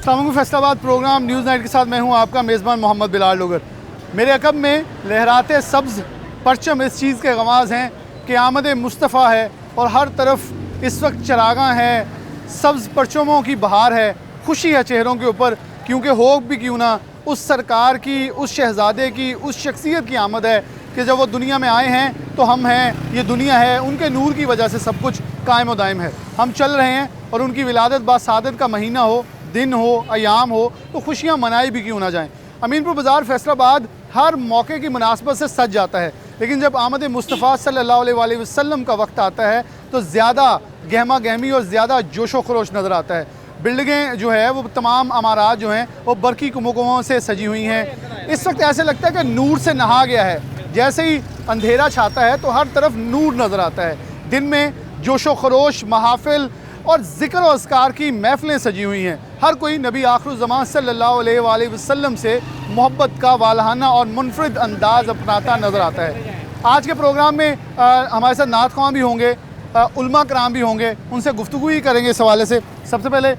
सामूहिक Faisalabad programme news night के साथ मैं हूं आपका मेज़बान मोहम्मद बिलाल लोगर। मेरे अकब में लहराते सब्ज़ परचम इस चीज़ के गवाज़ हैं कि आमद मुस्तफ़ा है और हर तरफ इस वक्त चरागां है, सब्ज़ परचमों की बहार है, खुशी है चेहरों के ऊपर, क्योंकि हो भी क्यों ना उस सरकार की, उस शहज़ादे की, उस शख्सियत की आमद है कि जब वो दुनिया में आए हैं तो हम हैं, ये दुनिया है, उनके नूर की वजह से सब कुछ कायम व दायम है। हम चल रहे हैं और उनकी विलादत बासादत का महीना हो, दिन हो, अयाम हो, तो खुशियाँ मनाई भी क्यों ना जाएँ। अमीनपुर बाज़ार फैसलाबाद हर मौके की मुनासबत से सज जाता है, लेकिन जब आमद मुस्तफ़ा सल्लल्लाहु अलैहि वसल्लम का वक्त आता है तो ज़्यादा गहमा गहमी और ज़्यादा जोश व खरोश नज़र आता है। बिल्डिंगें जो है वो तमाम अमारात जो हैं वो बरकी कुमकुमों से सजी हुई हैं। इस वक्त ऐसे लगता है कि नूर से नहा गया है। जैसे ही अंधेरा छाता है तो हर तरफ नूर नज़र आता है। दिन में जोश व खरोश, महाफिल और ज़िक्र और अस्कार की महफ़िलें सजी हुई हैं। हर कोई नबी आखिरुज़्ज़मान सल्लल्लाहु अलैहि वसल्लम से मोहब्बत का वालहाना और मुनफरिद अंदाज़ अपनाता नज़र आता है। आज के प्रोग्राम में हमारे साथ नात ख्वां भी होंगे, उलमा कराम भी होंगे, उनसे गुफ्तगू ही करेंगे इस हवाले से। सबसे पहले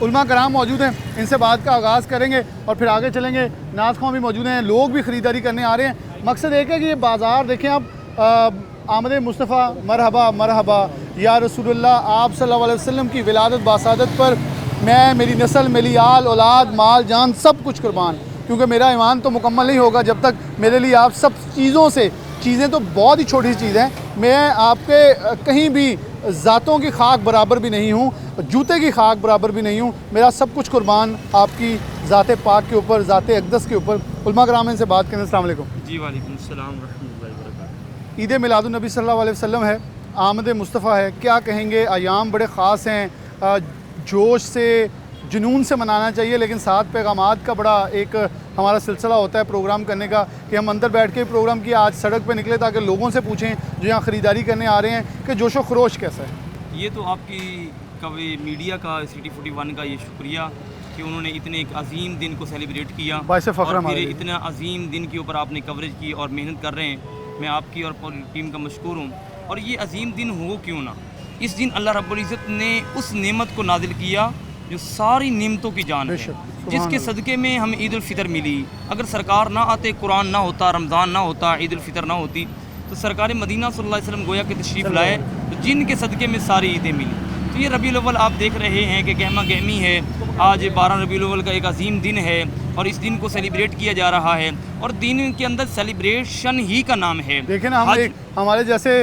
उलमा कराम मौजूद हैं, इनसे बात का आगाज़ करेंगे और फिर आगे चलेंगे। नात ख्वां भी मौजूद हैं, लोग भी ख़रीदारी करने आ रहे हैं। मकसद एक है कि ये बाज़ार देखें आप, आमद मुस्तफ़ा मरहबा मरहबा या रसूलुल्लाह, आप सल्लल्लाहु अलैहि वसल्लम की विलादत बासादत पर मैं, मेरी नस्ल, मेरी आल औलाद, माल जान सब कुछ कुर्बान, क्योंकि मेरा ईमान तो मुकम्मल नहीं होगा जब तक मेरे लिए आप सब चीज़ों से, चीज़ें तो बहुत ही छोटी सी चीज़ हैं, मैं आपके कहीं भी ज़ातों की खाक बराबर भी नहीं हूँ, जूते की खाक बराबर भी नहीं हूँ, मेरा सब कुछ कुर्बान आपकी ज़ात पाक के ऊपर, ज़ात अक़दस के ऊपर। उलमा कराम से बात करें। अस्सलाम वालेकुम। जी वालेकुम सलाम रहमतुल्लाहि व बरकातहू। ईद मिलादुन नबी सल्लल्लाहु अलैहि वसल्लम है, आमद मुस्तफ़ा है, क्या कहेंगे? अयाम बड़े ख़ास हैं, जोश से, जुनून से मनाना चाहिए, लेकिन साथ पैगामात का बड़ा एक हमारा सिलसिला होता है प्रोग्राम करने का कि हम अंदर बैठ के प्रोग्राम किया, आज सड़क पे निकले ताकि लोगों से पूछें जो यहाँ ख़रीदारी करने आ रहे हैं कि जोशो खरोश कैसा है। ये तो आपकी कभी मीडिया का सिटी 41 का ये शुक्रिया कि उन्होंने इतने एक अजीम दिन को सेलिब्रेट किया, बाइस फ़ख्र और फिर हमारे इतना अजीम दिन के ऊपर आपने कवरेज की और मेहनत कर रहे हैं। मैं आपकी और पूरी टीम का मशकूर हूँ। और ये अजीम दिन हो क्यों ना, इस दिन अल्लाह रब्बुल इज़्ज़त ने उस नेमत को नाजिल किया जो सारी नेमतों की जान है, जिसके सदक़े में हमें ईद उल फ़ितर मिली। अगर सरकार ना आते, कुरान ना होता, रमज़ान ना होता, ईद उल फ़ितर ना होती, तो सरकार मदीना सल्लल्लाहु अलैहि वसल्लम गोया के तशरीफ़ लाए, तो जिनके सदक़े में सारी ईदें मिली। तो ये रबीउल अव्वल आप देख रहे हैं कि गहमा गहमी है। आज 12 रबीउल अव्वल का एक अजीम दिन है और इस दिन को सेलिब्रेट किया जा रहा है, और दिन के अंदर सेलिब्रेशन ही का नाम है। देखें ना, हमारे जैसे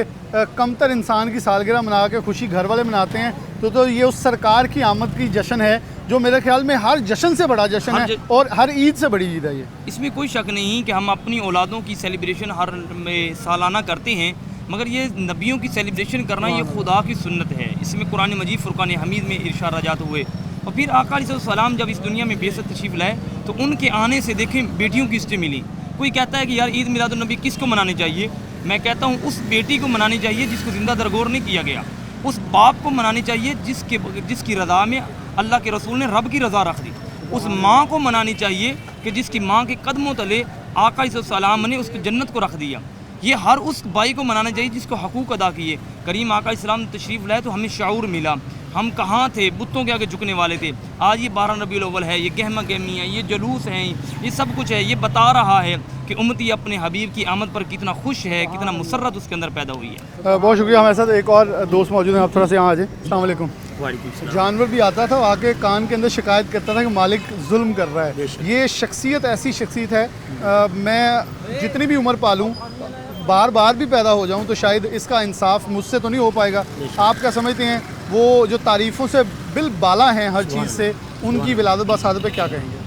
कमतर इंसान की सालगिरह मना के खुशी घर वाले मनाते हैं, तो ये उस सरकार की आमद की जश्न है जो मेरे ख्याल में हर जश्न से बड़ा जश्न है और हर ईद से बड़ी ईद है ये। इसमें कोई शक नहीं कि हम अपनी औलादों की सेलिब्रेशन हर सालाना करते हैं, मगर ये नबियों की सेलिब्रेशन करना ये खुदा की सुन्नत है। इसमें कुरान मजीद फुरकान हमीद में इरशाद हुए। और फिर आका अलैहिस्सलाम जब इस दुनिया में बेसत तशरीफ़ लाए तो उनके आने से देखें बेटियों की हिस्ट्री मिली। कोई कहता है कि यार ईद मिलादुन नबी किसको मनानी चाहिए, मैं कहता हूँ उस बेटी को मनानी चाहिए जिसको ज़िंदा दरगोर नहीं किया गया, उस बाप को मनानी चाहिए जिसकी रज़ा में अल्लाह के रसूल ने रब की रज़ा रख दी, उस माँ को मनानी चाहिए कि जिसकी माँ के कदमों तले आका अलैहिस्सलाम ने उसको जन्नत को रख दिया। ये हर उस भाई को मनाना चाहिए जिसको हकूक़ अदा किए। करीम आका इस्लाम तशरीफ़ लाए तो हमें शऊर मिला, हम कहाँ थे, बुतों के आगे झुकने वाले थे। आज ये 12 रबीउल अव्वल है, ये गहमा गहमी है, ये जुलूस हैं, ये सब कुछ है। ये बता रहा है कि उम्मती अपने हबीब की आमद पर कितना खुश है, कितना मुसर्रत उसके अंदर पैदा हुई है। बहुत शुक्रिया। हमारे साथ एक और दोस्त मौजूद हैं, आप थोड़ा सा यहाँ आ जाए। अस्सलाम वालेकुम। जानवर भी आता था, आके कान के अंदर शिकायत करता था कि मालिक जुल्म कर रहा है। ये शख्सियत ऐसी शख्सियत है, मैं जितनी भी उम्र पालूँ, बार बार भी पैदा हो जाऊं तो शायद इसका इंसाफ मुझसे तो नहीं हो पाएगा। आप क्या समझते हैं, वो जो तारीफ़ों से बिल बाला हैं हर चीज़ से, उनकी विलादत बासादत पे क्या कहेंगे?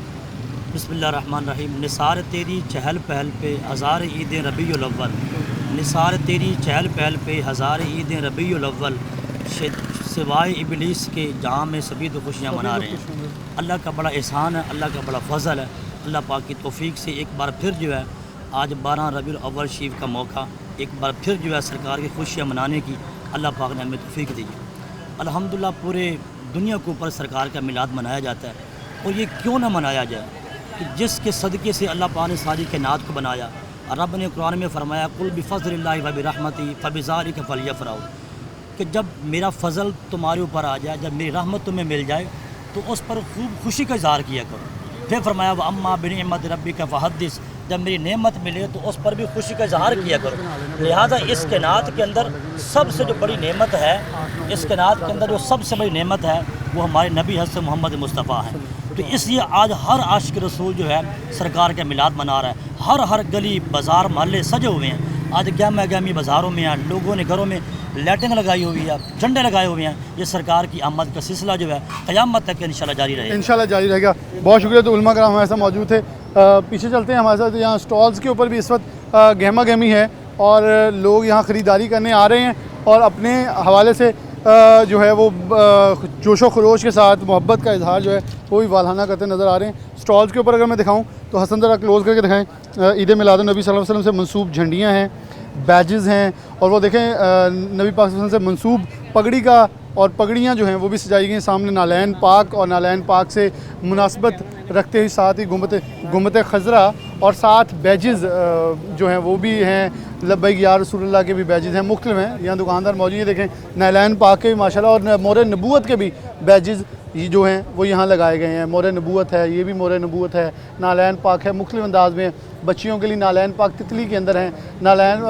बिस्मिल्लाहिर्रहमानिर्रहीम। निसार तेरी चहल पहल पे हज़ार ईद रबीउल अव्वल, निसार तेरी चहल पहल पे हज़ार ईद रबीउल अव्वल, सिवाय इबलीस के जहाँ में सभी तो खुशियाँ मना रहे हैं। अल्लाह का बड़ा एहसान है, अल्लाह का बड़ा फ़ज़ल है। अल्लाह पाक की तौफ़ीक से एक बार फिर जो है आज 12 रबीउल अव्वल शरीफ का मौका, एक बार फिर जो है सरकार की खुशियाँ मनाने की अल्लाह पाक ने हमें तौफ़ीक दी है। अल्हम्दुलिल्लाह पूरे दुनिया के ऊपर सरकार का मिलाद मनाया जाता है, और ये क्यों ना मनाया जाए कि जिसके सदक़े से अल्लाह पाक ने सारी कायनात को बनाया। रब ने कुरान में फरमाया कुल बिफ़ज़लिल्लाहि व बिरहमतिही फ़बिज़ालिका फ़लयफ़रहू, कि जब मेरा फ़ज़ल तुम्हारे ऊपर आ जाए, जब मेरी रहमत तुम्हें मिल जाए تو اس پر خوب خوشی کا اظہار کیا کرو. پھر فرمایا وہ اما بنعمت ربی کا فحدث، جب میری نعمت ملے تو اس پر بھی خوشی کا اظہار کیا کرو. لہٰذا اس کائنات کے اندر سب سے جو بڑی نعمت ہے، اس کائنات کے اندر جو سب سے بڑی نعمت ہے وہ ہمارے نبی حضرت محمد مصطفیٰ ہیں. تو اس لیے آج ہر عاشق رسول جو ہے سرکار کا میلاد منا رہا ہے. ہر گلی بازار محلے سجے ہوئے ہیں. آج گہمہ گہمی بازاروں میں ہیں، لوگوں نے گھروں میں لائٹنگ لگائی ہوئی ہے، جھنڈے لگائے ہوئے ہیں. یہ سرکار کی آمد کا سلسلہ جو ہے قیامت تک انشاءاللہ جاری رہے گا. انشاءاللہ جاری رہے گا. بہت شکریہ. تو علماء کرام ہمارے ساتھ موجود تھے. پیچھے چلتے ہیں. ہمارے ساتھ یہاں سٹالز کے اوپر بھی اس وقت گہمہ گہمی ہے اور لوگ یہاں خریداری کرنے آ رہے ہیں اور اپنے حوالے سے جو ہے وہ جوش و خروش کے ساتھ محبت کا اظہار جو ہے وہ بھی والہانہ کرتے نظر آ رہے ہیں. سٹالز کے اوپر اگر میں دکھاؤں تو حسن ذرا کلوز کر کے دکھائیں. عید میلاد النبی صلی اللہ علیہ وسلم سے منسوب جھنڈیاں ہیں، بیجز ہیں، اور وہ دیکھیں نبی پاک صلی اللہ علیہ وسلم سے منسوب پگڑی کا اور پگڑیاں جو ہیں وہ بھی سجائی گئی ہیں. سامنے نالین پاک اور نالین پاک سے مناسبت رکھتے ہی ساتھ ہی گنبد خضرا اور ساتھ بیجز جو ہیں وہ بھی ہیں. لبیک یا رسول اللہ کے بھی بیجز ہیں، مختلف ہیں. یہاں دکاندار موجود ہیں. دیکھیں نالین پاک کے بھی ماشاءاللہ اور مور نبوت کے بھی بیجز یہ جو ہیں وہ یہاں لگائے گئے ہیں. مور نبوت ہے، یہ بھی مور نبوت ہے. نالین پاک ہے، مختلف انداز میں. بچیوں کے لیے نالین پاک تتلی کے اندر ہیں. نالین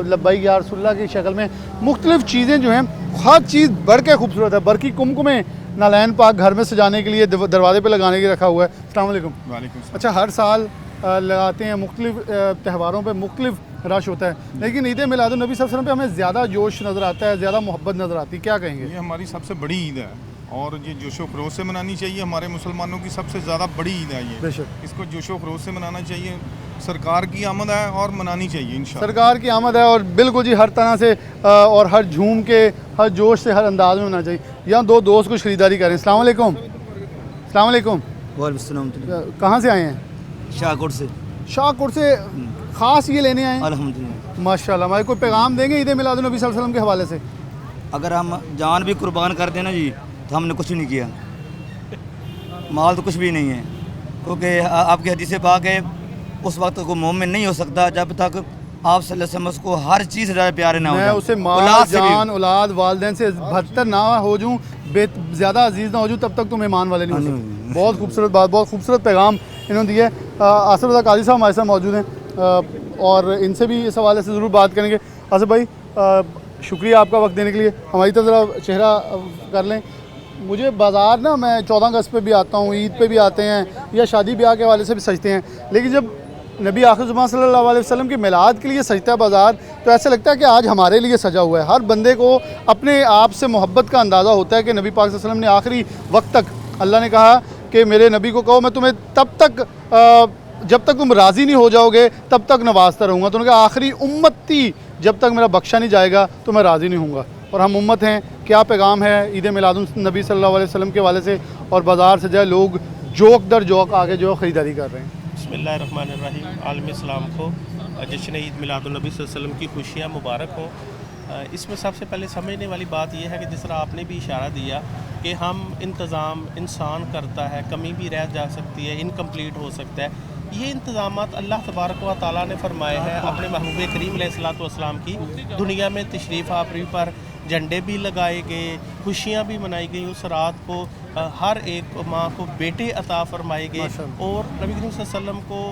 لبیک یا رسول اللہ کی شکل میں مختلف چیزیں جو ہیں. ہر چیز بڑھ کے خوبصورت ہے. برقی کمکمیں نالین پاک گھر میں سجانے کے لیے دروازے پہ لگانے کے رکھا ہوا ہے. السلام علیکم. وعلیکم السلام. اچھا، ہر سال لگاتے ہیں، مختلف تہواروں پہ مختلف رش ہوتا ہے، لیکن عید میلاد النبی صلی اللہ علیہ وسلم پہ ہمیں زیادہ جوش نظر آتا ہے، زیادہ محبت نظر آتی ہے. کیا کہیں گے؟ یہ ہماری سب سے بڑی عید ہے اور یہ جوش و خروش سے منانی چاہیے. ہمارے مسلمانوں کی سب سے زیادہ بڑی عید ہے یہ. بے شک اس کو جوش و خروش سے منانا چاہیے. سرکار کی آمد ہے اور منانی چاہیے انشاءاللہ. سرکار کی آمد ہے اور بالکل جی ہر طرح سے اور ہر جھوم کے، ہر جوش سے، ہر انداز میں منانا چاہیے. یہاں دو دوست کچھ خریداری کریں. السلام علیکم. السلام علیکم. وعلیکم السلام. کہاں سے آئے ہیں؟ شاہکوٹ سے. شاہکوٹ سے. خاص یہ لینے آئے ہیں؟ الحمدللہ. ماشاءاللہ. ہمارے کوئی پیغام دیں گے عید میلاد النبی صلی اللہ علیہ وسلم کے حوالے سے؟ اگر ہم جان بھی قربان کر دیں نا جی تو ہم نے کچھ نہیں کیا. مال تو کچھ بھی نہیں ہے، کیونکہ آپ کی حدیث پاک ہے اس وقت کو مومن نہیں ہو سکتا جب تک آپ صلی اللہ علیہ وسلم اس کو ہر چیز سے زیادہ پیارے نہ ہو میں جائے. اسے مال، جان، اولاد، والدین سے بہتر نہ ہو جوں، زیادہ عزیز نہ ہو جوں، تب تک تم ایمان والے نہیں ہو سکتے. بہت خوبصورت بات، بہت خوبصورت پیغام انہوں نے دیا ہے. آصف رضا قاضی صاحب ہمارے ساتھ موجود ہیں اور ان سے بھی اس حوالے سے ضرور بات کریں گے. آصف بھائی شکریہ آپ کا وقت دینے کے لیے. ہماری طرف ذرا چہرہ کر لیں. مجھے بازار نا، میں 14 اگست پہ بھی آتا ہوں، عید پہ بھی آتے ہیں یا شادی بیاہ کے حوالے سے بھی سجتے ہیں، لیکن جب نبی آخر زمان صلی اللہ علیہ وسلم کے میلاد کے لیے سجتا ہے بازار تو ایسا لگتا ہے کہ آج ہمارے لیے سجا ہوا ہے. ہر بندے کو اپنے آپ سے محبت کا اندازہ ہوتا ہے کہ نبی پاک صلی اللہ علیہ وسلم نے آخری وقت تک، اللہ نے کہا کہ میرے نبی کو کہو میں تمہیں تب تک جب تک تم راضی نہیں ہو جاؤ گے تب تک نوازتا رہوں گا. تو انہوں نے کہا آخری امتی جب تک میرا بخشا نہیں جائے گا تو میں راضی نہیں ہوں گا. اور ہم امت ہیں. کیا پیغام ہے عید میلاد النبی صلی اللہ علیہ وسلم کے حوالے سے؟ اور بازار سے جائے لوگ جوک در جوک آگے جو خریداری کر رہے ہیں. بسم اللہ الرحمن الرحیم. عالم اسلام کو جشن عید میلاد النبی صلی اللہ علیہ وسلم کی خوشیاں مبارک ہوں. اس میں سب سے پہلے سمجھنے والی بات یہ ہے کہ جس طرح آپ نے بھی اشارہ دیا کہ ہم انتظام انسان کرتا ہے، کمی بھی رہ جا سکتی ہے، انکمپلیٹ ہو سکتا ہے. یہ انتظامات اللہ تبارک و تعالیٰ نے فرمائے ہیں اپنے محبوب کریم علیہ الصلوۃ والسلام کی دنیا میں تشریف آوری پر. جھنڈے بھی لگائے گئے، خوشیاں بھی منائی گئیں. اس رات کو ہر ایک ماں کو بیٹے عطا فرمائے گئے اور نبی کریم صلی اللہ علیہ وسلم کو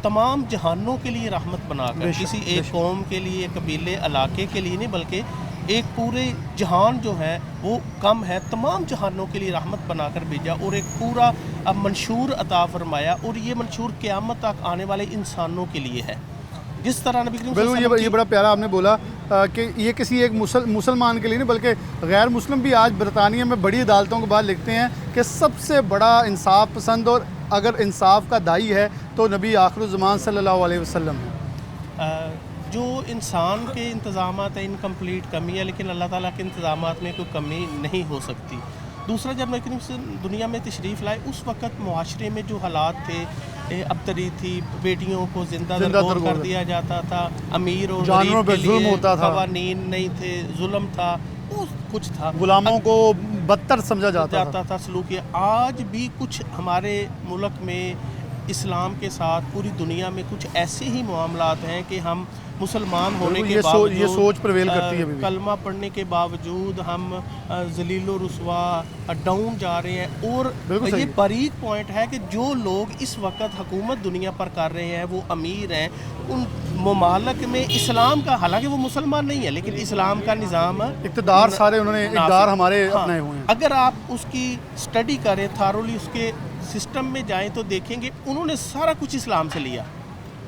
تمام جہانوں کے لیے رحمت بنا کر، کسی ایک قوم کے لیے، قبیلے، علاقے کے لیے نہیں بلکہ ایک پورے جہان جو ہے وہ کم ہے، تمام جہانوں کے لیے رحمت بنا کر بھیجا اور ایک پورا منشور عطا فرمایا. اور یہ منشور قیامت تک آنے والے انسانوں کے لیے ہے. جس طرح نبی کریم صلی اللہ علیہ وسلم یہ بڑا پیارا آپ نے بولا کہ یہ کسی ایک مسلمان کے لیے نہیں بلکہ غیر مسلم بھی آج برطانیہ میں بڑی عدالتوں کے بعد لکھتے ہیں کہ سب سے بڑا انصاف پسند اور اگر انصاف کا دائی ہے تو نبی آخر الزمان صلی اللہ علیہ وسلم ہے. جو انسان کے انتظامات ہیں انکمپلیٹ کمی ہے، لیکن اللہ تعالیٰ کے انتظامات میں کوئی کمی نہیں ہو سکتی. دوسرا، جب نبی کریم سے دنیا میں تشریف لائے اس وقت معاشرے میں جو حالات تھے، ابتری تھی، بیٹیوں کو زندہ درگور کر دیا جاتا تھا، امیر اور غریب کے لیے قوانین نہیں تھے، ظلم تھا، کچھ تھا، غلاموں کو بدتر سمجھا جاتا تھا سلوک. آج بھی کچھ ہمارے ملک میں اسلام کے ساتھ پوری دنیا میں کچھ ایسے ہی معاملات ہیں کہ ہم مسلمان ہونے بالکل، کے یہ باوجود سوچ پرویل کرتی ہے ابھی بھی۔ کلمہ پڑھنے کے باوجود ہم ذلیل و رسوا ڈاؤن جا رہے ہیں۔ اور بالکل صحیح یہ ہے۔ باریک پوائنٹ ہے کہ جو لوگ اس وقت حکومت دنیا پر کر رہے ہیں وہ امیر ہیں، ان ممالک میں اسلام کا، حالانکہ وہ مسلمان نہیں ہے لیکن اسلام کا نظام اقتدار سارے انہوں نے اقدار ہمارے ہاں، اپنائے ہوئے ہیں۔ اگر آپ اس کی اسٹڈی کریں تھارولی، اس کے سسٹم میں جائیں تو دیکھیں گے انہوں نے سارا کچھ اسلام سے لیا۔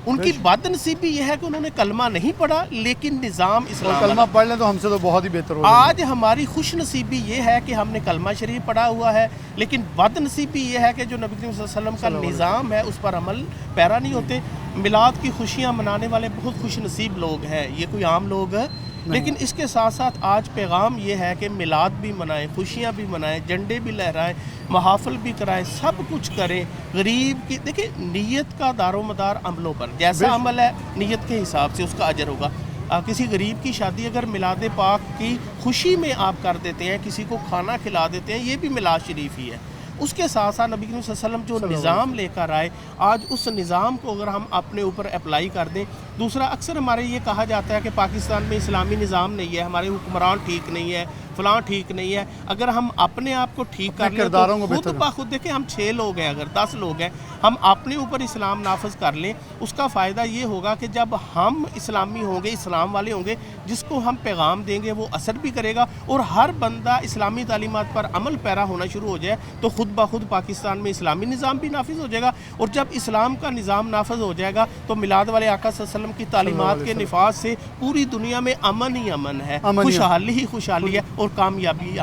ان کی بد نصیبی یہ ہے کہ انہوں نے کلمہ نہیں پڑھا لیکن نظام اور اسلام کلمہ پڑھ لیں تو ہم سے تو بہت ہی بہتر ہو جائے گا۔ آج ہماری خوش نصیبی یہ ہے کہ ہم نے کلمہ شریف پڑھا ہوا ہے، لیکن بد نصیبی یہ ہے کہ جو نبی کریم صلی اللہ علیہ وسلم کا نظام ہے اس پر عمل پیرا نہیں ہوتے۔ میلاد کی خوشیاں منانے والے بہت خوش نصیب لوگ ہیں، یہ کوئی عام لوگ ہیں، لیکن اس کے ساتھ ساتھ آج پیغام یہ ہے کہ میلاد بھی منائیں، خوشیاں بھی منائیں، جھنڈے بھی لہرائیں، محافل بھی کرائیں، سب کچھ کریں۔ غریب کی دیکھیں، نیت کا دار و مدار عملوں پر، جیسا عمل ہے نیت کے حساب سے اس کا اجر ہوگا۔ کسی غریب کی شادی اگر میلاد پاک کی خوشی میں آپ کر دیتے ہیں، کسی کو کھانا کھلا دیتے ہیں، یہ بھی میلاد شریف ہی ہے۔ اس کے ساتھ ساتھ نبی کریم صلی اللہ علیہ وسلم جو نظام لے کر آئے، آج اس نظام کو اگر ہم اپنے اوپر اپلائی کر دیں۔ دوسرا، اکثر ہمارے یہ کہا جاتا ہے کہ پاکستان میں اسلامی نظام نہیں ہے، ہمارے حکمران ٹھیک نہیں ہے، فلاں ٹھیک نہیں ہے۔ اگر ہم اپنے آپ کو ٹھیک کر لیں تو خود بخود، دیکھیں ہم 6 لوگ ہیں، اگر 10 لوگ ہیں، ہم اپنے اوپر اسلام نافذ کر لیں، اس کا فائدہ یہ ہوگا کہ جب ہم اسلامی ہوں گے، اسلام والے ہوں گے، جس کو ہم پیغام دیں گے وہ اثر بھی کرے گا، اور ہر بندہ اسلامی تعلیمات پر عمل پیرا ہونا شروع ہو جائے تو خود بخود پاکستان میں اسلامی نظام بھی نافذ ہو جائے گا۔ اور جب اسلام کا نظام نافذ ہو جائے گا تو میلاد والے آقا صلی اللہ علیہ وسلم کی تعلیمات کے نفاذ سے پوری دنیا میں امن ہی امن ہے، خوشحالی ہی خوشحالی ہے، اور کامیابی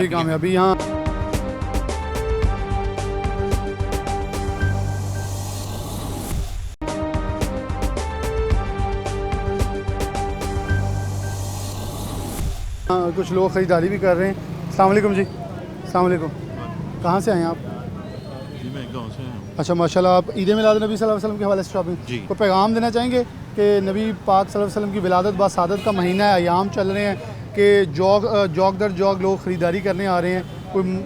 کامیابی یہاں۔ کچھ لوگ خریداری بھی کر رہے ہیں۔ السلام علیکم جی۔ السلام علیکم، کہاں سے آئے ہیں آپ؟ جی میں گاؤں سے ہوں۔ اچھا ماشاء اللہ، آپ عید میلاد نبی صلی اللہ علیہ وسلم کے حوالے سے شاپنگ جی کو پیغام دینا چاہیں گے کہ نبی پاک صلی اللہ علیہ وسلم کی ولادت باسعادت کا مہینہ ہے، ایام چل رہے ہیں کہ جوگ در جوگ لوگ خریداری کرنے آ رہے ہیں، کوئی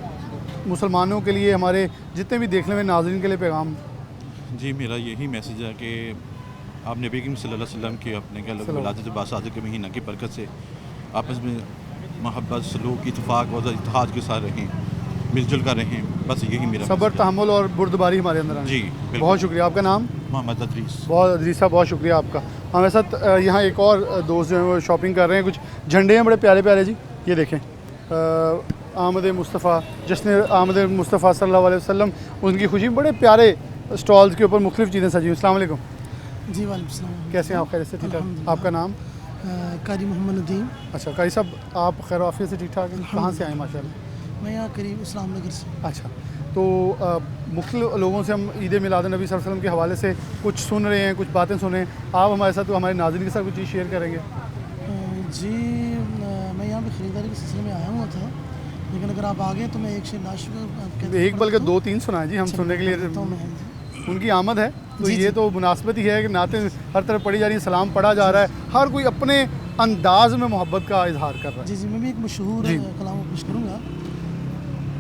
مسلمانوں کے لیے، ہمارے جتنے بھی دیکھنے میں ناظرین کے لیے پیغام؟ جی میرا یہی میسج ہے کہ آپ نبی کریم صلی اللہ علیہ وسلم کے اپنے ولادت باسعادت کے مہینہ کی برکت سے آپس میں محبت، سلوک، اتفاق اور اتحاد کے ساتھ رہیں، مل جل کر رہیں، بس یہی میرا صبر، تحمل اور بردباری ہمارے اندر آئے۔ جی بہت شکریہ۔ آپ کا نام؟ محمد ادریس۔ بہت ادریس صاحب، بہت شکریہ آپ کا۔ ہمارے ساتھ یہاں ایک اور دوست جو ہیں وہ شاپنگ کر رہے ہیں، کچھ جھنڈے ہیں بڑے پیارے پیارے جی، یہ دیکھیں، آمد مصطفیٰ، جشن آمد مصطفیٰ صلی اللہ علیہ وسلم، ان کی خوشی، بڑے پیارے اسٹالز کے اوپر مختلف چیزیں سجی ہوئی۔ السلام علیکم جی وعلیکم السلام، کیسے ہیں آپ؟ خیریت سے؟ ٹھیک ٹھاک۔ آپ کا نام؟ قاری محمد ندیم۔ اچھا قاری صاحب، آپ خیر و عافیت سے ٹھیک ٹھاک ہیں؟ کہاں سے آئیں؟ ماشاء اللہ میں یہاں قریب اسلام نگر سے۔ اچھا، تو مختلف لوگوں سے ہم عید میلاد نبی صلی اللہ علیہ وسلم کے حوالے سے کچھ سن رہے ہیں، کچھ باتیں سن رہے ہیں، آپ ہمارے ساتھ ہمارے ناظرین کے ساتھ کچھ چیز شیئر کریں گے؟ جی میں یہاں پہ خریداری کے سلسلے میں آیا ہوا تھا، لیکن اگر آپ آگے تو میں ایک شعر لاسٹ ایک بلکہ 2-3 سنائیں جی، ہم سننے کے لیے، ان کی آمد ہے تو یہ تو مناسبت ہی ہے کہ نعتیں ہر طرف پڑھی جا رہی ہیں، سلام پڑھا جا رہا ہے، ہر کوئی اپنے انداز میں محبت کا اظہار کر رہا ہے۔ جی جی میں بھی ایک مشہور کلام پیش کروں گا۔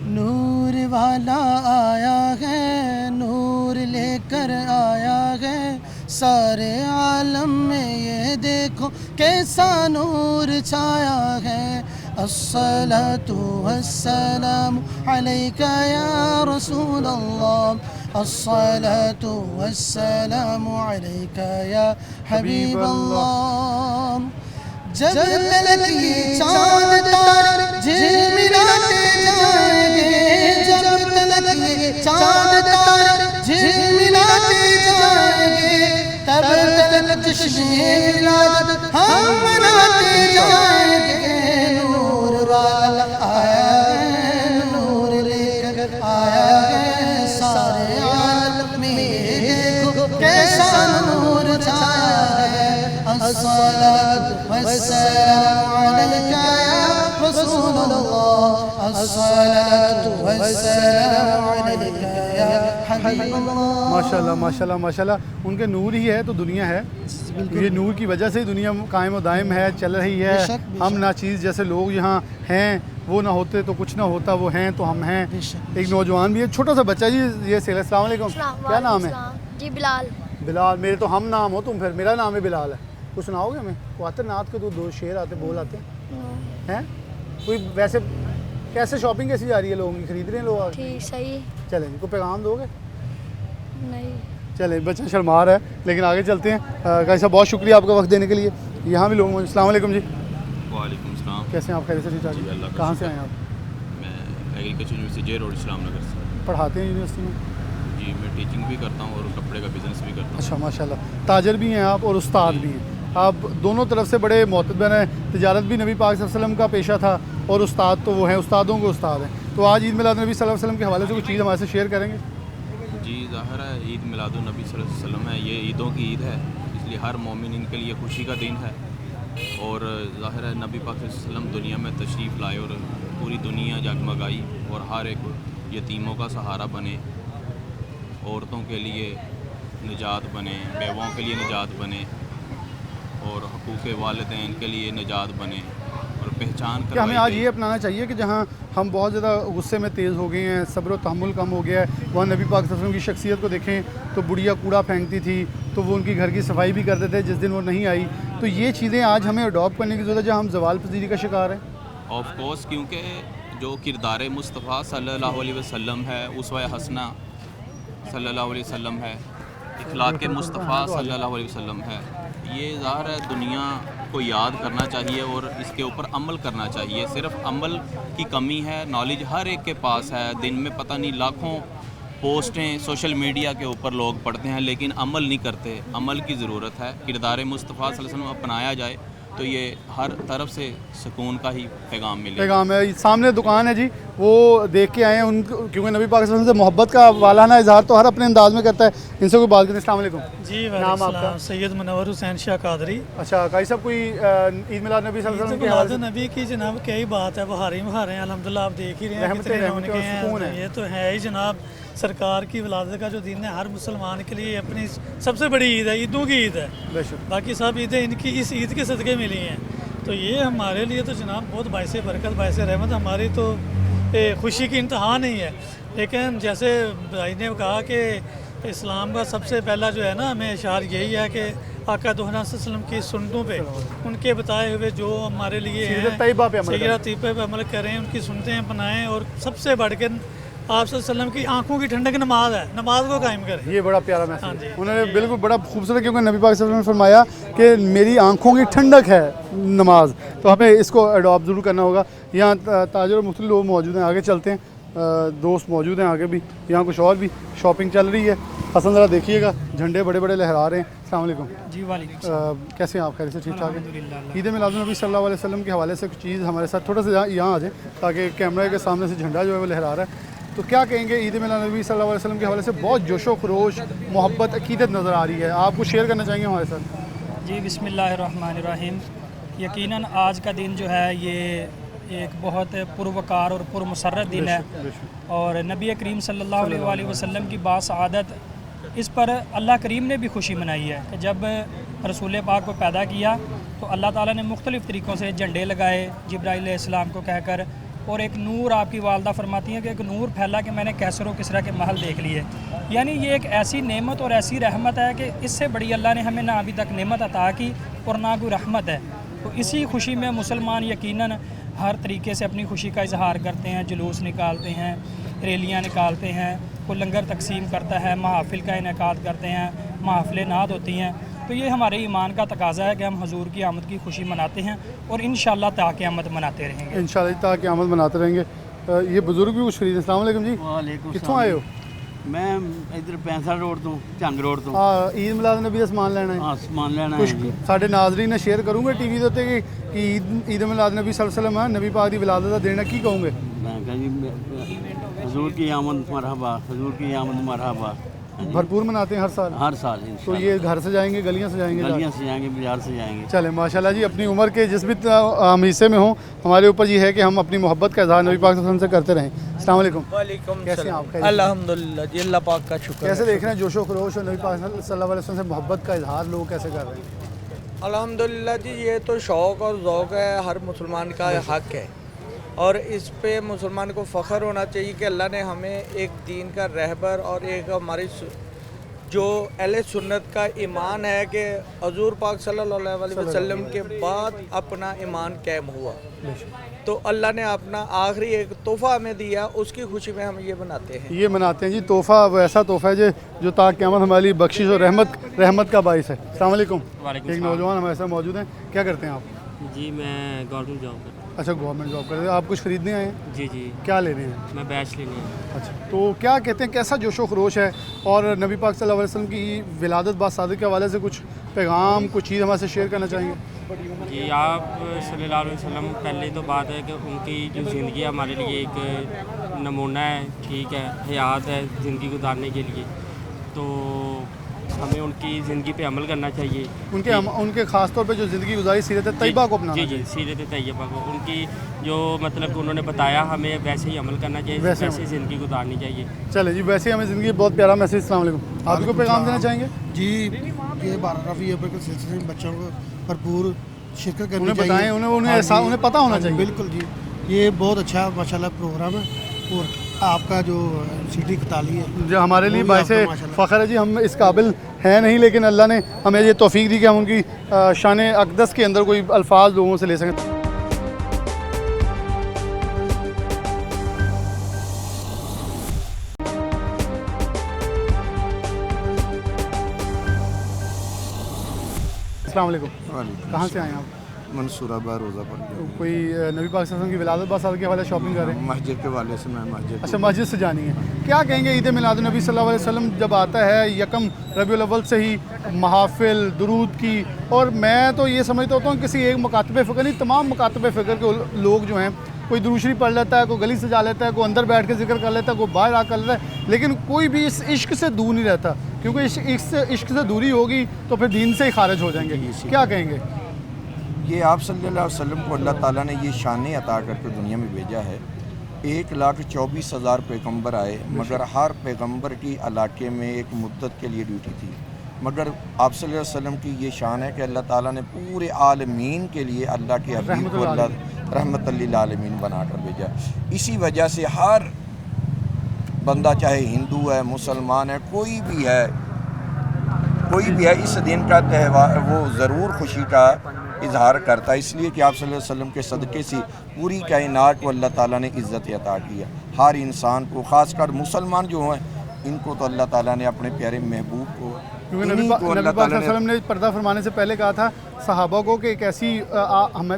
نور والا آیا ہے، نور لے کر آیا ہے، سارے عالم میں یہ دیکھو کیسا نور چھایا ہے۔ الصلاۃ والسلام علیک یا رسول اللہ، الصلاۃ والسلام علیک یا حبیب اللہ۔ جب تلک یہ چاند تارے جھلملاتے جائیں گے، جب تلک یہ چاند تارے جھلملاتے جائیں گے، تب تلک جشن میلاد ہم مناتے جائیں گے۔ نور والا آیا ہے، نور لے کر آیا ہے، سارے عالم میں دیکھو کیسا نور چھایا ہے۔ الصلاۃ والسلام علیک یا رسول اللہ، الصلاة والسلام عليك يا حبيب الله. ماشاءاللہ ماشاءاللہ ماشاءاللہ. ان کے نور ہی ہے تو دنیا ہے. یہ نور کی وجہ سے ہی دنیا قائم و دائم ہے, چل رہی ہے. ہم ناچیز جیسے لوگ یہاں ہیں, وہ نہ ہوتے تو کچھ نہ ہوتا, وہ ہیں تو ہم ہیں. ایک نوجوان بھی ہے, چھوٹا سا بچہ جی, یہ سیل. السلام علیکم, کیا نام ہے؟ جی بلال. بلال. میرے تو ہم نام ہو تم, پھر میرا نام ہے بلال ہے. کچھ سناؤ گے ہمیں؟ وہ آتے نعت کے دو شعر آتے, بول آتے ہیں کوئی؟ ویسے کیسے شاپنگ کیسی جا رہی ہے لوگوں کی, خرید رہے ہیں لوگ؟ ٹھیک صحیح. چلیں جی, کوئی پیغام دو گے؟ نہیں. چلیں, بچہ شرما رہا ہے لیکن آگے چلتے ہیں. قاری صاحب بہت شکریہ آپ کا وقت دینے کے لیے. یہاں بھی لوگ. السلام علیکم جی. وعلیکم السلام. کیسے ہیں آپ؟ خیریت سے ٹھیک ٹھاک؟ جی اللہ کا کہاں سے شکر. آئے ہیں آپ؟ میں ایگریکلچر یونیورسٹی جے روڈ اسلام نگر سے. پڑھاتے ہیں یونیورسٹی میں؟ جی میں ٹیچنگ بھی کرتا ہوں اور کپڑے کا بزنس بھی کرتا ہوں. اچھا ماشاءاللہ. تاجر بھی ہیں آپ اور استاد بھی ہیں. آپ دونوں طرف سے بڑے معتبر ہیں. تجارت بھی نبی پاک صلی اللہ علیہ وسلم کا پیشہ تھا اور استاد تو وہ ہیں, استادوں کو استاد ہیں. تو آج عید میلاد نبی صلی اللہ علیہ وسلم کے حوالے سے کوئی چیز ہمارے سے شیئر کریں گے؟ جی ظاہر ہے عید میلاد النبی صلی اللہ علیہ وسلم ہے, یہ عیدوں کی عید ہے, اس لیے ہر مومن ان کے لیے خوشی کا دن ہے. اور ظاہر ہے نبی پاک صلی اللہ علیہ وسلم دنیا میں تشریف لائے اور پوری دنیا جگمگائی اور ہر ایک یتیموں کا سہارا بنے, عورتوں کے لیے نجات بنے, بیواؤں کے لیے نجات بنے اور حقوق والدین کے لیے نجات بنے اور پہچان کہ ہمیں کروائی آج گئی. یہ اپنانا چاہیے کہ جہاں ہم بہت زیادہ غصے میں تیز ہو گئے ہیں, صبر و تحمل کم ہو گیا ہے, وہاں نبی پاک صلی اللہ علیہ وسلم کی شخصیت کو دیکھیں تو بڑھیا کوڑا پھینکتی تھی تو وہ ان کی گھر کی صفائی بھی کرتے تھے جس دن وہ نہیں آئی. تو یہ چیزیں آج ہمیں اڈاپٹ کرنے کی ضرورت ہے جہاں ہم زوال پذیری کا شکار ہیں. آف کورس, کیونکہ جو کردار مصطفیٰ صلی اللہ علیہ وسلم ہے, اسوہ حسنہ صلی اللہ علیہ وسلم ہے, اخلاق مصطفیٰ صلی اللہ علیہ وسلم ہے, یہ ظاہر ہے دنیا کو یاد کرنا چاہیے اور اس کے اوپر عمل کرنا چاہیے. صرف عمل کی کمی ہے, نالج ہر ایک کے پاس ہے. دن میں پتہ نہیں لاکھوں پوسٹیں سوشل میڈیا کے اوپر لوگ پڑھتے ہیں لیکن عمل نہیں کرتے. عمل کی ضرورت ہے. کردار مصطفیٰ صلی اللہ علیہ وسلم اپنایا جائے تو یہ ہر طرف سے سکون کا ہی پیغام ملے. پیغام ہے. سامنے دکان ہے جی, وہ دیکھ کے آئے ہیں. ان کیونکہ نبی پاک صلی اللہ علیہ وسلم سے محبت کا والانہ اظہار تو ہر اپنے انداز میں کرتا ہے. ان سے کوئی بات کریں. السلام علیکم. جی نام آپ کا؟ سید منور حسین شاہ قادری. اچھا قاری صاحب, کوئی عید میلاد نبی صلی اللہ علیہ وسلم کے حوالے سے؟ نبی کی جناب کئی بات ہے, بہار ہیں الحمدللہ, آپ دیکھ ہی رہے ہیں کتنے رونقیں ہیں. یہ تو ہے ہی جناب, سرکار کی ولادت کا جو دن ہے ہر مسلمان کے لیے اپنی سب سے بڑی عید ہے, عیدوں کی عید ہے. باقی سب عیدیں ان کی اس عید کے صدقے ملی ہیں. تو یہ ہمارے لیے تو جناب بہت باعث برکت, باعث رحمت, ہماری تو خوشی کی انتہا نہیں ہے. لیکن جیسے بھائی نے کہا کہ اسلام کا سب سے پہلا جو ہے نا ہمیں اشعار یہی ہے کہ آقا دو صلی اللہ علیہ وسلم کی سنتوں پہ, ان کے بتائے ہوئے جو ہمارے لیے سیرت طیبہ پہ عمل کریں, ان کی سنتیں اپنائیں, اور سب سے بڑھ کے آپ صلی اللہ علیہ وسلم کی آنکھوں کی ٹھنڈک نماز ہے, نماز کو قائم کریں. یہ بڑا پیارا میسج انہوں نے بالکل بڑا خوبصورت, کیونکہ نبی پاک صلی اللہ علیہ وسلم نے فرمایا کہ میری آنکھوں کی ٹھنڈک ہے نماز. تو ہمیں اس کو اڈاپٹ ضرور کرنا ہوگا. یہاں تاجر اور مختلف لوگ موجود ہیں, آگے چلتے ہیں. دوست موجود ہیں آگے بھی, یہاں کچھ اور بھی شاپنگ چل رہی ہے. حسن ذرا دیکھیے گا, جھنڈے بڑے بڑے لہرا رہے ہیں. السلام علیکم. جی وعلیکم. کیسے ہیں آپ؟ خیریت سے ٹھیک ٹھاک ہیں؟ عید میلاد النبی صلی اللہ علیہ وسلم کے حوالے سے کچھ چیز ہمارے ساتھ تھوڑا سا یہاں آ جائیں تاکہ کیمرے کے سامنے سے جھنڈا جو ہے وہ لہرا رہا ہے. تو کیا کہیں گے عید میلاد النبی صلی اللہ علیہ وسلم کے حوالے سے بہت جوش و خروش, محبت, عقیدت نظر آ رہی ہے. آپ کچھ شیئر کرنا چاہیں گے ہمارے ساتھ؟ جی بسم اللہ الرحمن الرحیم. یقیناً آج کا دن جو ہے یہ ایک بہت پروقار اور پرمسرت دن ہے, اور نبی کریم صلی اللہ علیہ وسلم کی باسعادت, اس پر اللہ کریم نے بھی خوشی منائی ہے کہ جب رسول پاک کو پیدا کیا تو اللہ تعالیٰ نے مختلف طریقوں سے جھنڈے لگائے جبرائیل علیہ السلام کو کہہ کر, اور ایک نور, آپ کی والدہ فرماتی ہیں کہ ایک نور پھیلا کہ میں نے کیسر و کسریٰ کے محل دیکھ لیے. یعنی یہ ایک ایسی نعمت اور ایسی رحمت ہے کہ اس سے بڑی اللہ نے ہمیں نہ ابھی تک نعمت عطا کی اور نہ کوئی رحمت ہے. تو اسی خوشی میں مسلمان یقیناً ہر طریقے سے اپنی خوشی کا اظہار کرتے ہیں, جلوس نکالتے ہیں, ریلیاں نکالتے ہیں, کوئی لنگر تقسیم کرتا ہے, محافل کا انعقاد کرتے ہیں, محافل نعت ہوتی ہیں. تو یہ ہمارے ایمان کا تقاضا ہے کہ ہم حضور کی آمد کی خوشی مناتے ہیں اور انشاءاللہ تا قیامت مناتے رہیں گے. انشاءاللہ تا قیامت مناتے رہیں گے. یہ بزرگ بھی کچھ خرید. السلام علیکم جی. وعلیکم. کتوں آئے ہو؟ میں ادھر پینسا روڈ تو, جنگ روڈ تو. عید میلاد نبی کا سامان لینا ہے. ہاں سامان لینا ہے. کچھ ساڈے ناظرین نے شیئر کروں گے ٹی وی تے کہ عید میلاد نبی صلی اللہ علیہ وسلم ہے, نبی پاک دی ولادت کا دن ہے, کی کہوں گے؟ میں کہا جی حضور کی آمد مرحبا, حضور کی آمد مرحبا. भरपूर मनाते हैं हर साल? हर साल तो इंशाल्लाह। ये घर से जाएंगे, गलियां से जाएंगे? गलियाँ से जाएंगे, बाजार से जाएंगे। चले माशाल्लाह जी, अपनी उम्र के जिस भी हम हिस्से में हों, हमारे ऊपर ये है कि हम अपनी मोहब्बत का इज़हार नबी पाक सल्लल्लाहु अलैहि वसल्लम से करते रहें। अस्सलाम वालेकुम। वालेकुम कैसे हैं सलाम। आप? खैरियत? अल्हम्दुलिल्लाह जी, अल्लाह पाक का शुक्र कैसे है। देख रहे हैं जोशो खरोश और नबी पाक सल्लल्लाहु अलैहि वसल्लम से मोहब्बत का इज़हार लोग कैसे कर रहे हैं? अल्हम्दुलिल्लाह जी, ये तो शौक़ और ज़ौक़ है, हर मुसलमान का हक़ है और इस पे मुसलमान को फ़ख्र होना चाहिए कि अल्लाह ने हमें एक दीन का रहबर और एक हमारी जो अहले सुन्नत का ईमान है कि हज़ूर पाक सल्लल्लाहु अलैहि वसल्लम के बाद अपना ईमान कायम हुआ, तो अल्लाह ने अपना आखिरी एक तोहफ़ा हमें दिया, उसकी खुशी में हम ये बनाते हैं। ये मनाते हैं जी। तोहफ़ा वो ऐसा तोहफ़ा है जो ता क़यामत हमारे लिए बख्शिश और रहमत का बाइस है। अस्सलाम वालेकुम। एक नौजवान हमारे साथ मौजूद हैं, क्या करते हैं आप? जी मैं गवर्नमेंट जॉब करता हूँ। अच्छा, गवर्नमेंट जॉब करते हैं। आप कुछ ख़रीदने आए हैं? जी जी। क्या ले रहे हैं? मैं बैच लेने हैं। अच्छा, तो क्या कहते हैं, कैसा जोशो खरोश है और नबी पाक सल्लल्लाहु अलैहि वसल्लम की विलादत बासादत के हवाले से कुछ पैगाम, कुछ चीज़ हमारे से शेयर करना चाहेंगे? जी, आप सल्लल्लाहु अलैहि वसल्लम, पहले तो बात है कि उनकी जो ज़िंदगी है हमारे लिए एक नमूना है, ठीक है, हयात है ज़िंदगी गुजारने के लिए, तो हमें उनकी ज़िंदगी पे अमल करना चाहिए। उनके ख़ास तौर पे जो ज़िंदगी गुजारी सीरत तैयबा को अपनाना। जी जी, सीरत तैयबा को, उनकी जो मतलब उन्होंने बताया हमें वैसे ही अमल करना चाहिए, वैसे ज़िंदगी गुजारनी चाहिए। चले जी, वैसे हमें ज़िंदगी बहुत प्यारा मैसेज। अस्सलाम वालेकुम। आप को पैगाम देना चाहेंगे? जी, ये 12 रफ़ी अव्वल के सिलसिले में बच्चों को भरपूर शिरकत करनी उन्हें चाहिए। बताएं, उन्हें पता होना चाहिए। बिल्कुल जी, ये बहुत अच्छा माशाल्लाह प्रोग्राम है और आपका जो सिटी कताली है जो हमारे लिए वो भी बाइस आपका माशाल्लाह फ़ख्र है जी। हम इस काबिल हैं नहीं, लेकिन अल्लाह ने हमें ये तौफीक दी कि हम उनकी शान अक़दस के अंदर कोई अल्फाज लोगों से ले सकें। अस्सलाम वालेकुम। कहाँ से आए हैं आप? मंसूराबाद रोज़ा पर। कोई नबी पाक सल्लल्लाहु अलैहि वसल्लम की विलादत बासादत के हवाले शॉपिंग कर रहे हैं? मस्जिद के वाले से मैं मस्जिद। अच्छा, मस्जिद से जानी है। क्या कहेंगे ईद मिलाद नबी सल्लल्लाहु अलैहि वसल्लम जब आता है यकम रबीउल अव्वल से ही महाफिल दुरूद की, और मैं तो ये समझता होता हूँ किसी एक मुकातबे फ़िक्र नहीं, तमाम मुकातबे फ़िक्र के लोग जो हैं, कोई दुरूशरी पढ़ लेता है, कोई गली से जा लेता है, कोई अंदर बैठ के जिक्र कर लेता है, कोई बाहर आ कर लेता है, लेकिन कोई भी इस इश्क से दूर नहीं रहता, क्योंकि इश्क से दूरी होगी तो फिर दीन से ही खारिज हो जाएंगे। क्या कहेंगे? ये आप सल्लल्लाहु अलैहि वसल्लम को अल्लाह ताला ने ये शान अता करके दुनिया में भेजा है। 1,24,000 पैगम्बर आए, मगर हर पैगम्बर की इलाके में एक मुद्दत के लिए ड्यूटी थी, मगर आप सल्लल्लाहु अलैहि वसल्लम की ये शान है कि अल्लाह ताला ने पूरे आलमीन के लिए अल्लाह के हबीब को अल्लाह रहमतुल लिल आलमीन बना कर भेजा। इसी वजह से हर बंदा, चाहे हिंदू है, मुसलमान है, कोई भी है, इस दिन का त्यौहार वो ज़रूर खुशी का इजहार करता है, इसलिए कि आप सल्लल्लाहु अलैहि वसल्लम के सदक़े से पूरी कायनात को अल्लाह ताला ने इज़्ज़त अता किया। हर इंसान को, ख़ासकर मुसलमान जो हैं, इनको तो अल्लाह ताला ने अपने प्यारे महबूब को, क्योंकि नबी पाक सल्लल्लाहु अलैहि वसल्लम ने पर्दा फरमाने से पहले कहा था सहाबा को कि एक ऐसी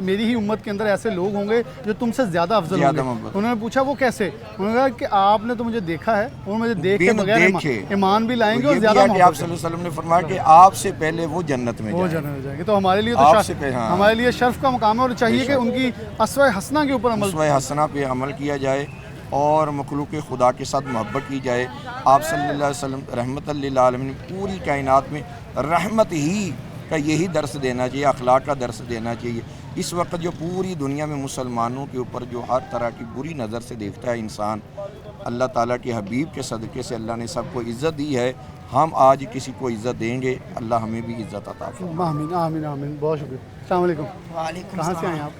मेरी ही उम्मत के अंदर ऐसे लोग होंगे जो तुमसे ज़्यादा अफजल होंगे। उन्होंने पूछा वो कैसे? उन्होंने कहा कि आपने तो मुझे देखा है और मुझे देख के बगैर ईमान भी लाएंगे और ज़्यादा। आप सल्लल्लाहु अलैहि वसल्लम ने फरमाया कि आपसे पहले वो जन्नत में जाएंगे। तो हमारे लिए तो हमारे लिए शर्फ का मुकाम है और चाहिए कि उनकी अस्वा हसना के ऊपर अस्वा हसना पे अमल किया जाए और मखलूक खुदा के साथ मोहब्बत की जाए। आप सल्लल्लाहु अलैहि वसल्लम रहमतुल लिल आलमीन, पूरी कायनात में रहमत ही का यही दर्स देना चाहिए, अखलाक का दर्स देना चाहिए। इस वक्त जो पूरी दुनिया में मुसलमानों के ऊपर जो हर तरह की बुरी नज़र से देखता है इंसान, अल्लाह ताला के हबीब के सदक़े से अल्लाह ने सबको इज़्ज़त दी है। हम आज किसी को इज़्ज़त देंगे, अल्लाह हमें भी इज़्ज़त अता फरमाए। आमीन आमीन आमीन। बहुत शुक्रिया। अस्सलाम वालेकुम। वालेकुम। कहाँ से आए आप?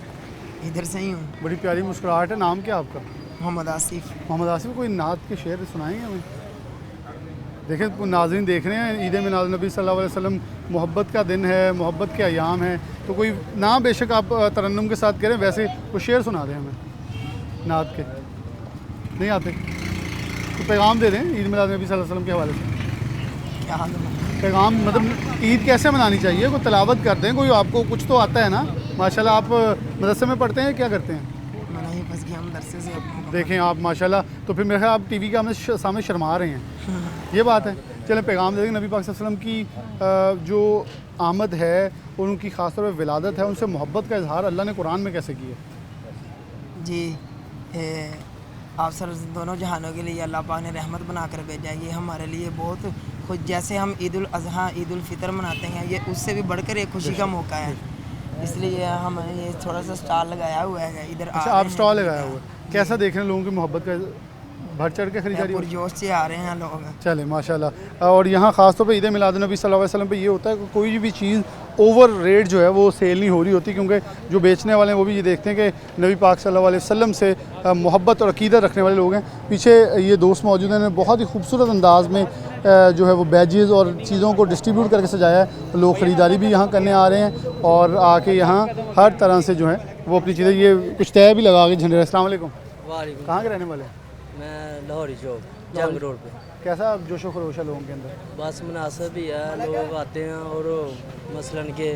इधर से ही हूँ। बड़ी प्यारी मुस्कुराहट है। नाम क्या आपका? मोहम्मद आसिफ। मोहम्मद आसिफ, कोई नात के शेर सुनाएंगे हमें? देखें नाज़रीन देख रहे हैं, ईद मिलाद नबी सल्लल्लाहु अलैहि वसल्लम, मोहब्बत का दिन है, मोहब्बत के अयाम है, तो कोई ना बेशक आप तरन्नुम के साथ करें, वैसे कोई शेर सुना दें हमें नात के। नहीं आते तो पैगाम दे दें ईद मिलाद नबी सल्लल्लाहु अलैहि वसल्लम के हवाले से। क्या पैगाम मतलब ईद कैसे मनानी चाहिए, कोई तलावत कर दें, कोई आपको कुछ तो आता है ना माशाल्लाह। आप मदरसे में पढ़ते हैं, क्या करते हैं? देखें आप माशाल्लाह, तो फिर मेरे ख्याल आप टीवी के सामने शर्मा रहे हैं, ये बात है। चलें पैगाम दे देंगे। नबी पाक सल्लल्लाहु अलैहि वसल्लम की जो आमद है और उनकी ख़ास तौर पर विलादत है, उनसे मोहब्बत का इजहार अल्लाह ने कुरान में कैसे किया? जी, आप सर दोनों जहानों के लिए अल्लाह पाक ने रहमत बना कर भेजा है। ये हमारे लिए बहुत खुश, जैसे हम ईद उल अज़हा ईद उल फितर मनाते हैं, ये उससे भी बढ़कर एक खुशी का मौका है, इसलिए हम ये थोड़ा सा स्टॉल लगाया हुआ है इधर। अच्छा, आप स्टॉल लगाया हुआ है, कैसा देख रहे हैं लोगों की मोहब्बत का, बढ़ चढ़ के खरीदारी, पुरजोश से आ रहे हैं लोग। चले माशाल्लाह। और यहाँ ख़ास तौर पे ईद मिलाद नबी सल्लल्लाहु अलैहि वसल्लम पे ये होता है कि कोई भी चीज़ ओवर रेट जो है वो सेल नहीं हो रही होती, क्योंकि जो बेचने वाले हैं वो भी ये देखते हैं कि नबी पाक सल्लल्लाहु अलैहि वसल्लम से मोहब्बत और अक़ीदत रखने वाले लोग हैं। पीछे ये दोस्त मौजूद हैं, बहुत ही खूबसूरत अंदाज़ में जो है वो बैजेज़ और चीज़ों को डिस्ट्रीब्यूट करके सजाया है। लोग ख़रीदारी भी यहाँ करने आ रहे हैं और आके यहाँ हर तरह से जो है वो अपनी चीज़ें, ये कुछ तय भी लगा के झंडे। अस्सलाम वालेकुम। वालेकुम। कहाँ के रहने वाले हैं? मैं लाहौरी चौक जंग रोड पे। कैसा जोशो खरोश है लोगों के अंदर? बस मुनासिब ही है, लोग आते हैं और मसलन के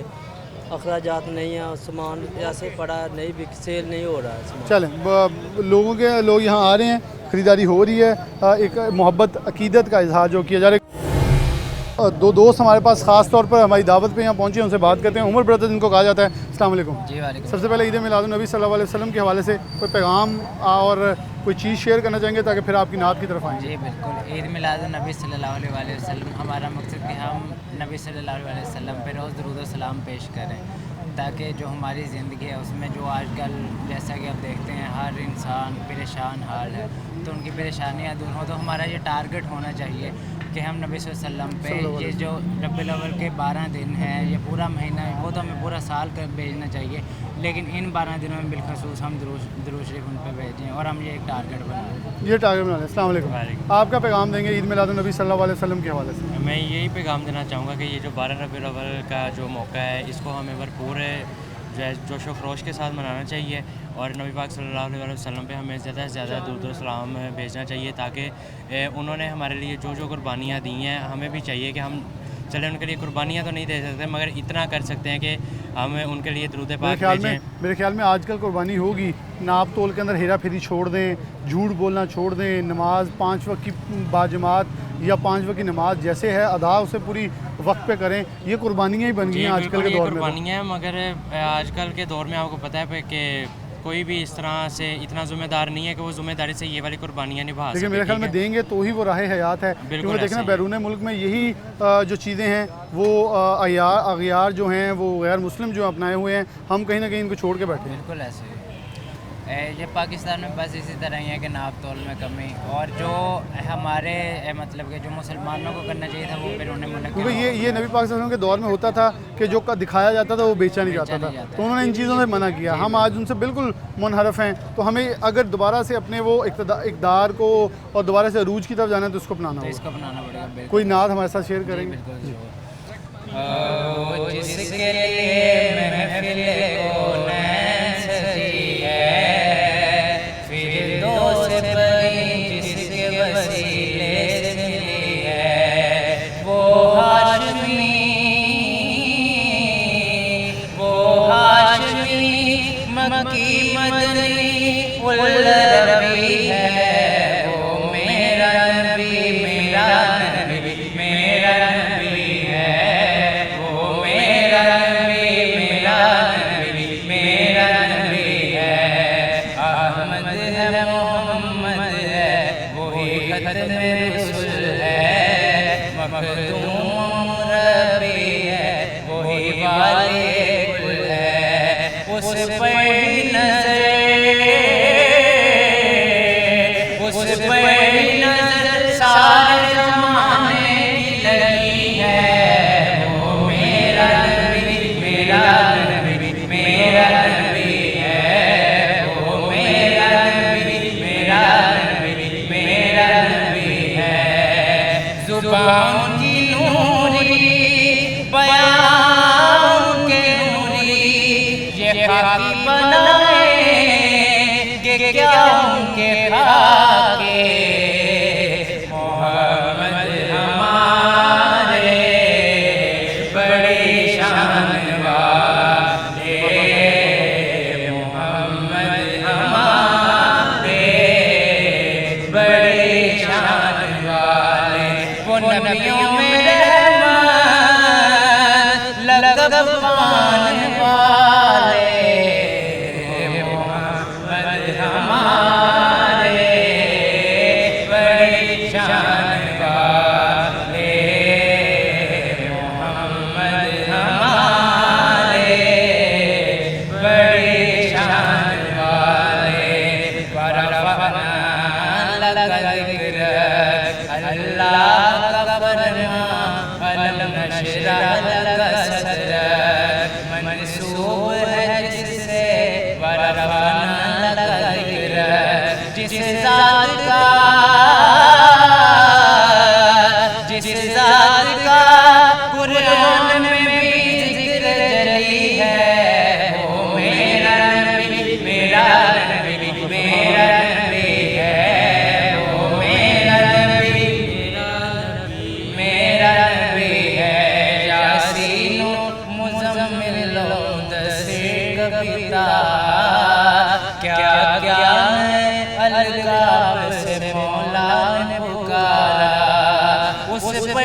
अखराजात नहीं है, सामान ऐसे पड़ा नहीं, बिक सेल नहीं हो रहा है सामान। चलें, लोग यहाँ आ रहे हैं, ख़रीदारी हो रही है, एक मोहब्बत अक़ीदत का इजहार जो किया जा रहा है। दो दोस्त हमारे पास ख़ास तौर पर हमारी दावत पे यहाँ पहुँचे, उनसे बात करते हैं। उमर ब्रदर जिनको कहा जाता है। अस्सलाम वालेकुम। जी वालेकुम। सबसे पहले ईद मिलाद नबी सल्लल्लाहु अलैहि वसल्लम के हवाले से कोई पैगाम और कोई चीज़ शेयर करना चाहेंगे ताकि फिर आपकी नात की तरफ आएँ? जी बिल्कुल। ईद मिलाद नबी सल्लल्लाहु अलैहि वसल्लम, हमारा मकसद कि हम नबी सल्लल्लाहु अलैहि वसल्लम पे रोज़ दुरूद व सलाम पेश करें, ताकि जो हमारी ज़िंदगी है उसमें जो आजकल जैसा कि आप देखते हैं हर इंसान परेशान हाल है, तो उनकी परेशानियाँ दूर हो, तो हमारा ये टारगेट होना चाहिए कि हम नबी सल्लल्लाहु अलैहि वसल्लम पे ये जो रब्बिल अव्वल के 12 दिन हैं, ये पूरा महीना है, वो तो हमें पूरा साल कर भेजना चाहिए, लेकिन इन 12 दिनों में बिलखसूस हम दुरूद शरीफ उन पर भेजें और हम ये एक टारगेट बनाएं। ये टारगेट बना लें। अस्सलाम वालेकुम। आपका पैगाम देंगे ईद मिलाद नबी सल्लल्लाहु अलैहि वसल्लम के हवाले से? मैं यही पैगाम देना चाहूँगा कि ये जो 12 रबीउल अव्वल का जो मौका है, इसको हमें भरपूर जो है जोश व खरोश के साथ मनाना चाहिए और नबी पाक सल्लल्लाहु अलैहि वसल्लम पे हमें ज़्यादा से ज़्यादा दुरूद व सलाम भेजना चाहिए, ताकि उन्होंने हमारे लिए जो कुर्बानियाँ दी हैं, हमें भी चाहिए कि हम चले उनके लिए कुर्बानियाँ तो नहीं दे सकते, मगर इतना कर सकते हैं कि हम उनके लिए दुरूद पाक भेजें। मेरे ख्याल में आजकल कुर्बानी होगी, नाप तोल के अंदर हेरा फेरी छोड़ दें, झूठ बोलना छोड़ दें, नमाज 5 वक्त की बाजमात या 5 वक्त की नमाज जैसे है अदा उसे पूरी वक्त पे करें, ये कुर्बानियाँ ही बन गई हैं आजकल के दौर में। कुर्बानियाँ हैं, मगर आजकल के दौर में आपको पता है कि कोई भी इस तरह से इतना ज़िम्मेदार नहीं है कि वो ज़िम्मेदारी से ये वाली कुर्बानियाँ निभा सके। लेकिन मेरे ख्याल में देंगे तो ही वो राह हयात है, क्योंकि देखना बैरून मुल्क में यही जो चीज़ें हैं वो अगयार जो हैं वो गैर मुस्लिम जो अपनाए हुए हैं, हम कहीं ना कहीं इनको छोड़ के बैठे हैं। बिल्कुल ऐसे ये पाकिस्तान में बस इसी तरह ही है कि नाप तोल में कमी, और जो हमारे मतलब कि जो मुसलमानों को करना चाहिए था वो फिर उन्हें मना, क्योंकि ये नबी पाक सल्लल्लाहु अलैहि वसल्लम के दौर में होता था कि जो दिखाया जाता था वो बेचा नहीं जाता था, तो उन्होंने इन चीज़ों से मना किया। हम आज उनसे बिल्कुल मुनहरफ हैं, तो हमें अगर दोबारा से अपने वो इक़्तिदार को और दोबारा से अरूज की तरफ जाना है तो इसको अपनाना होगा, इसको अपनाना पड़ेगा। कोई नात हमारे साथ शेयर करेंगे? जिसके लिए महफिल कौनैन सजी है, फिरदौस बनी जिसके वसीले से मिली है, वो हाशमी मक्की मदनी उल रबी है, वो मेरा नबी मेरा नबी मेरा नबी है, वो मेरा नबी मेरा नबी मेरा नबी है, अहमद है मोहम्मद है वही खत्म रसूल है, मखदूम रबी है वही वाले कुल है, उस पर ही नजर सारे ज़माने की लगी है, वो मेरा नबी मेरा नबी मेरा नबी है, वो मेरा नबी मेरा नबी मेरा नबी है, ज़ुबान की नूरी बयान के नूरी ये खाकी बनाए कि क्या उनके खाके मोहम्मद हमारे बड़ी शान वाले, मोहम्मद हमारे बड़ी शान वाले, वो नबियों में रहमत लक़ब पाने वाले, मोहम्मद हमारे का जिक्र, अल्लाह का फरमान अलम नशरह लका सदरक, मंसूब है जिससे वरफाना लका जिक्र, जिस ज़ात का कुरान में भी जिक्र जली है, वो मेरा नबी मेरा नबी मेरा नबी है, वो मेरा नबी मेरा नबी है। यासीन मुज़म्मिल दसे कविता क्या क्या है अलकाब से मौला ने पुकारा, उस पे